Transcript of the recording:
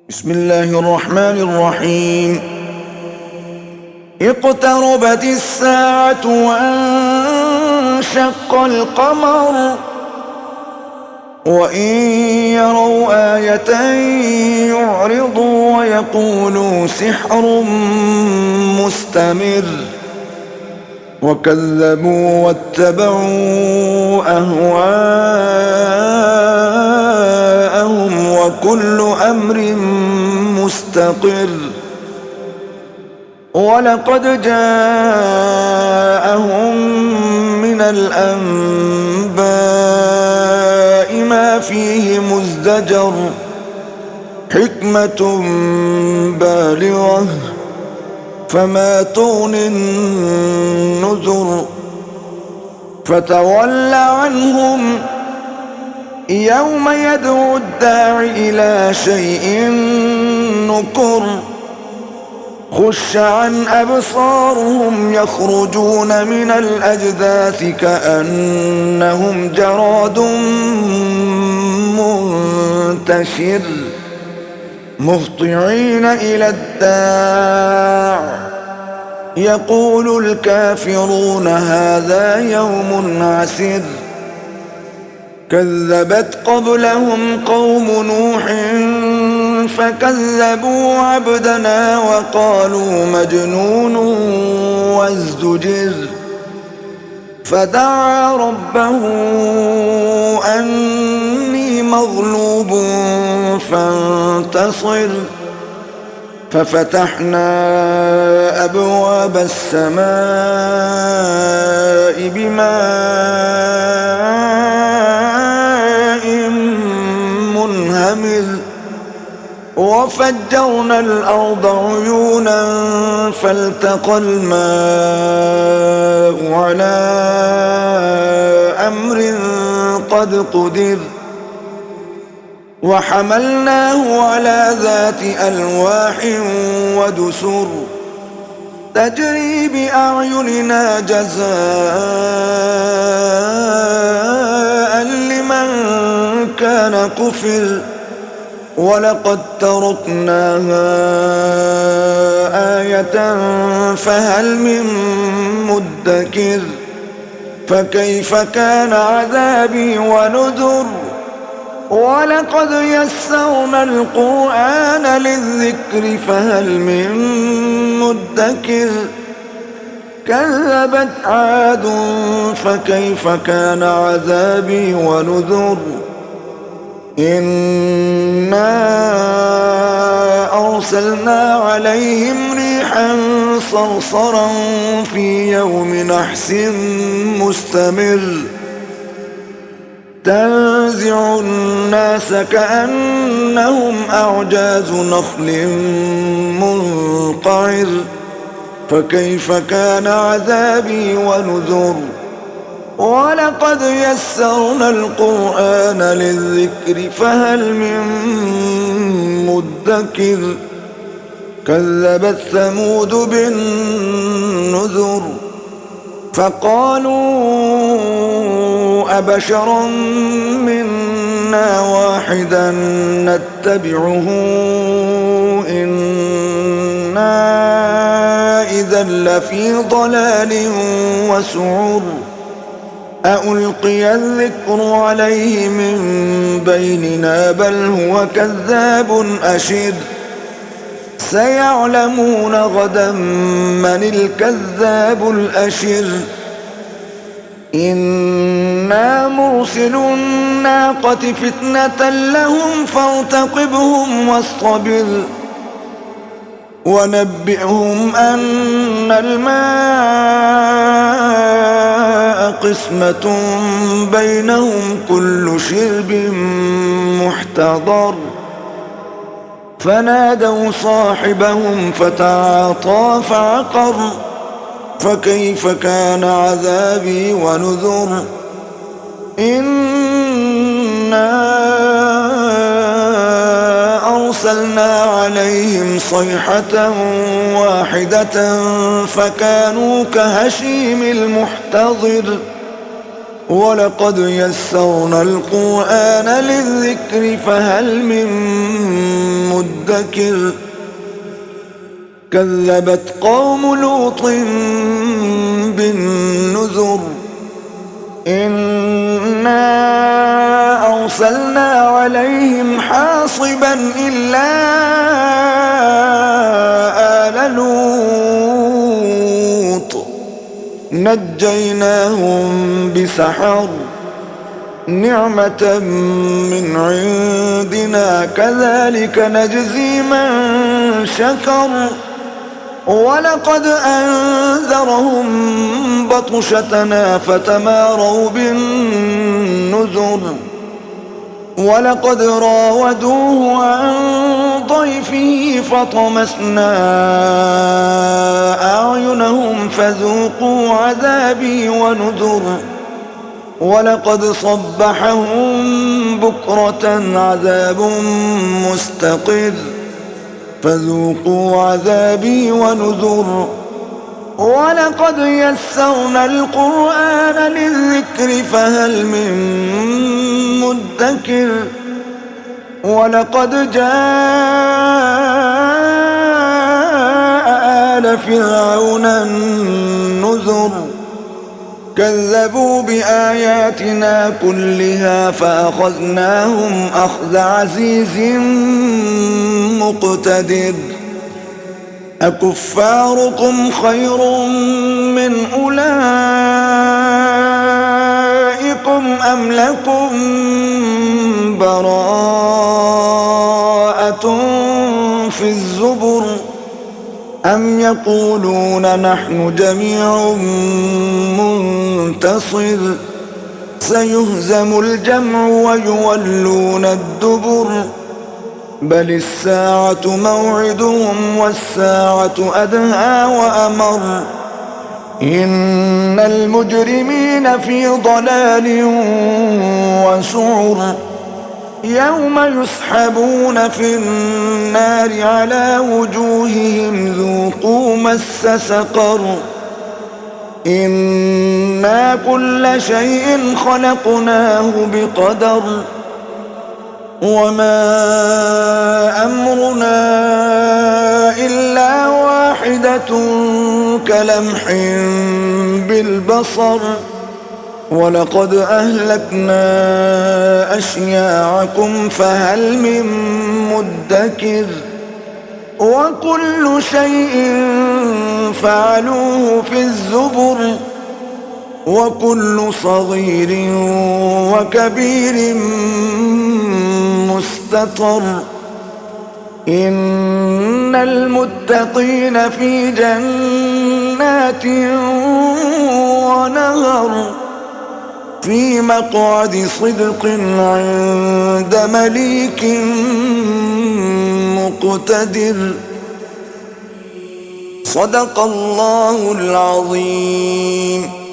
بسم الله الرحمن الرحيم. اقتربت الساعة وانشق القمر وإن يروا آية يعرضوا ويقولوا سحر مستمر وكذبوا واتبعوا أهواءهم وكل أمر مستقر. ولقد جاءهم من الأنباء ما فيه مزدجر حكمة بالغة فما تغني النذر. فتول عنهم يوم يدعو الداع إلى شيء نكر. خش عن أبصارهم يخرجون من الأجداث كأنهم جراد منتشر مهطعين إلى الداع يقول الكافرون هذا يوم عسر. كذبت قبلهم قوم نوح فكذبوا عبدنا وقالوا مجنون وازدجر. فدعا ربه أني مغلوب فانتصر. ففتحنا أبواب السماء بماء منهمر وفجرنا الأرض عيونا فالتقى الماء على أمر قد قدر. وحملناه على ذات ألواح ودسر تجري بأعيننا جزاء لمن كان كفر. ولقد تركناها آية فهل من مدكر. فكيف كان عذابي ونذر. ولقد يسرنا القرآن للذكر فهل من مدكر. كذبت عاد فكيف كان عذابي ونذر. إنا أرسلنا عليهم ريحا صرصرا في يوم نحس مستمر تنزع الناس كأنهم أعجاز نخل منقعر. فكيف كان عذابي ونذر. ولقد يسرنا القرآن للذكر فهل من مدكر. كذبت ثمود بالنذر فقالوا أبشرا منا واحدا نتبعه إنا إذا لفي ضلال وسعر. ألقي الذكر عليه من بيننا بل هو كذاب أشر. سيعلمون غدا من الكذاب الأشر. إنا مرسل الناقة فتنة لهم فارتقبهم واصطبر. ونبئهم أن الماء قسمة بينهم كل شرب محتضر. فنادوا صاحبهم فتعاطى فعقر. فكيف كان عذابي ونذر. إنا أرسلنا عليهم صيحة واحدة فكانوا كهشيم المحتضر. ولقد يسرنا القرآن للذكر فهل من مدكر. مدكر كذبت قوم لوط بالنذر إنا أرسلنا عليهم حاصبا إلا آل لوط نجيناهم بسحر نعمة من عندنا كذلك نجزي من شكر ولقد أنذرهم بطشتنا فتماروا بالنذر ولقد راودوه عن ضيفه فطمسنا أعينهم فذوقوا عذابي ونذر ولقد صبحهم بكرة عذاب مستقر فذوقوا عذابي ونذر ولقد يسرنا القرآن للذكر فهل من مدكر ولقد جاء آل فرعون النذر كذبوا بآياتنا كلها فأخذناهم أخذ عزيز مقتدر أكفاركم خير من أولئكم أم لكم براءة في الزبر أم يقولون نحن جميع منتصر سيهزم الجمع ويولون الدبر بل الساعة موعدهم والساعة أدهى وأمر إن المجرمين في ضلال وسعر يوم يسحبون في النار على وجوههم ذوقوا مس سقر إنا كل شيء خلقناه بقدر وما أمرنا إلا واحدة كلمح بالبصر ولقد أهلكنا أشياعكم فهل من مدكر وكل شيء فعلوه في الزبر وكل صغير وكبير مستطر إن المتقين في جنات ونهر في مقعد صدق عند مليك مقتدر صدق الله العظيم.